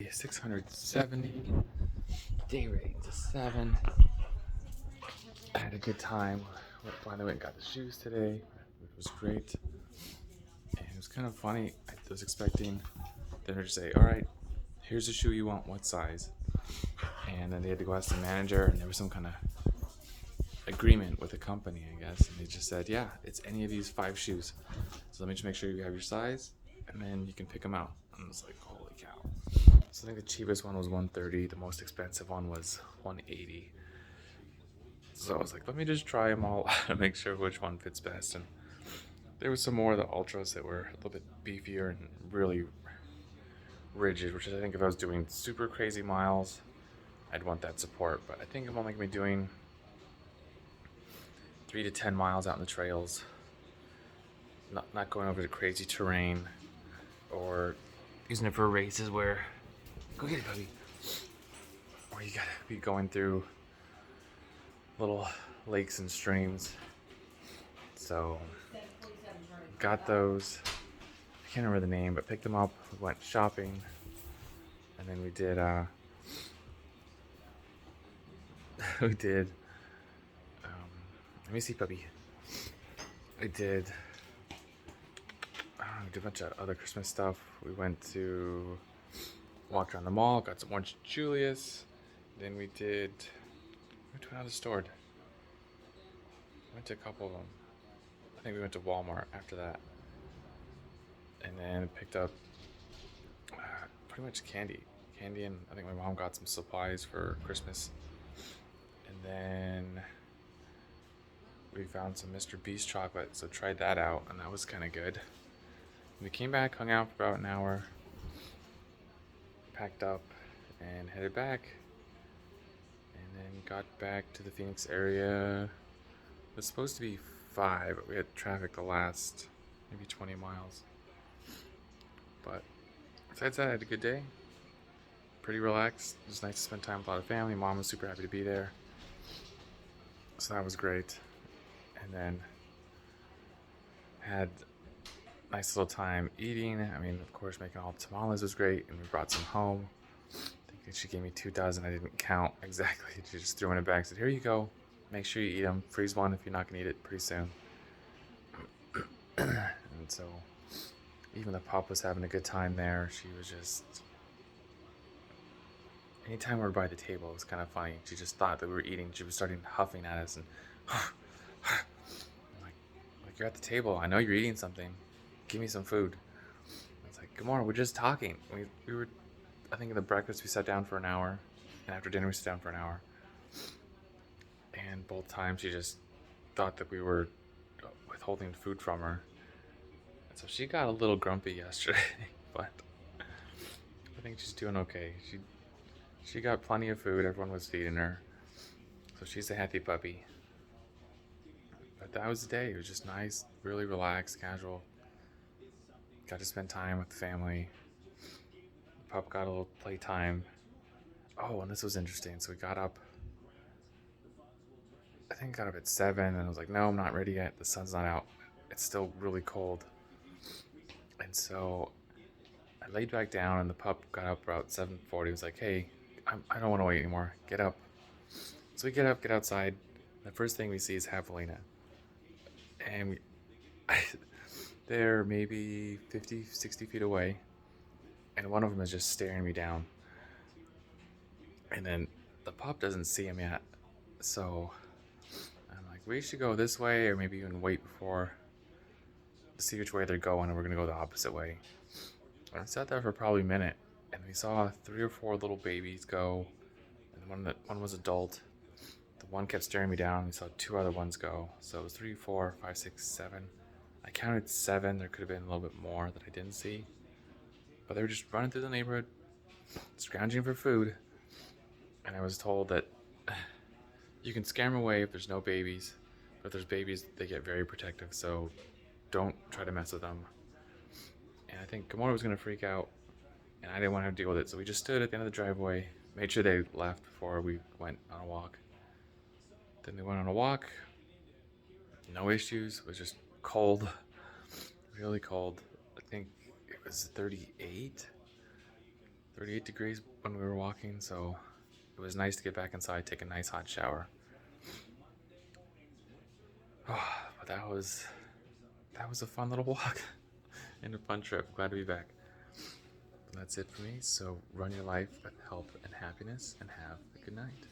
670, day rating to 7. I had a good time. We finally went and got the shoes today, which was great. And it was kind of funny. I was expecting them to just say, all right, here's the shoe you want, what size? And then they had to go ask the manager, and there was some kind of agreement with the company, I guess. And they just said, yeah, it's any of these 5 shoes. So let me just make sure you have your size, and then you can pick them out. And I was like, holy cow. So I think the cheapest one was 130. The most expensive one was 180. So I was like, let me just try them all to make sure which one fits best. And there was some more of the Ultras that were a little bit beefier and really rigid, which I think if I was doing super crazy miles, I'd want that support. But I think I'm only going to be doing 3 to 10 miles out in the trails. Not going over the crazy terrain or using it for races where, go get it, puppy, or you gotta be going through little lakes and streams. So got those. I can't remember the name, but picked them up. We went shopping, and then we did let me see, puppy. I did a bunch of other Christmas stuff. We walked around the mall, got some orange Julius. Then we went to another store. Went to a couple of them. I think we went to Walmart after that. And then picked up pretty much candy. And I think my mom got some supplies for Christmas. And then we found some Mr. Beast chocolate, so tried that out, and that was kind of good. We came back, hung out for about an hour, packed up, and headed back. And then got back to the Phoenix area. It was supposed to be 5, but we had traffic the last maybe 20 miles. But besides that, I had a good day. Pretty relaxed. It was nice to spend time with a lot of family. Mom was super happy to be there. So that was great. And then had a nice little time eating. I mean, of course, making all the tamales was great, and we brought some home. I think she gave me 2 dozen. I didn't count exactly. She just threw in a bag and said, here you go. Make sure you eat them. Freeze one if you're not going to eat it pretty soon. And so even the pup was having a good time there. She was just... Anytime we were by the table, it was kind of funny. She just thought that we were eating. She was starting huffing at us and... like, you're at the table. I know you're eating something. Give me some food. It's like, come on, we're just talking. We were... I think in the breakfast we sat down for an hour. And after dinner we sat down for an hour. And both times she just thought that we were withholding food from her. And so she got a little grumpy yesterday, but I think she's doing okay. She got plenty of food. Everyone was feeding her. So she's a happy puppy. But that was the day. It was just nice, really relaxed, casual. Got to spend time with the family. The pup got a little playtime. Oh, and this was interesting. So we got up. I think got up at 7, and I was like, no, I'm not ready yet. The sun's not out. It's still really cold. And so I laid back down, and the pup got up about 7:40. He was like, hey, I don't want to wait anymore. Get up. So we get up, get outside. The first thing we see is Javelina. And they're maybe 50, 60 feet away. And one of them is just staring me down. And then the pup doesn't see him yet. So I'm like, we should go this way, or maybe even wait before to see which way they're going, and we're going to go the opposite way. And I sat there for probably a minute, and we saw 3 or 4 little babies go, and one was adult. The one kept staring me down. We saw 2 other ones go. So it was 3, 4, 5, 6, 7. I counted 7. There could have been a little bit more that I didn't see. But they were just running through the neighborhood, scrounging for food. And I was told that you can scare them away if there's no babies. But if there's babies, they get very protective. So don't try to mess with them. And I think Gamora was going to freak out. And I didn't want to deal with it. So we just stood at the end of the driveway, made sure they left before we went on a walk. Then they went on a walk. No issues. It was just cold. Really cold. I think it was 38. 38 degrees when we were walking, so it was nice to get back inside, take a nice hot shower. Oh, but that was a fun little walk and a fun trip. Glad to be back. But that's it for me. So run your life with health and happiness, and have a good night.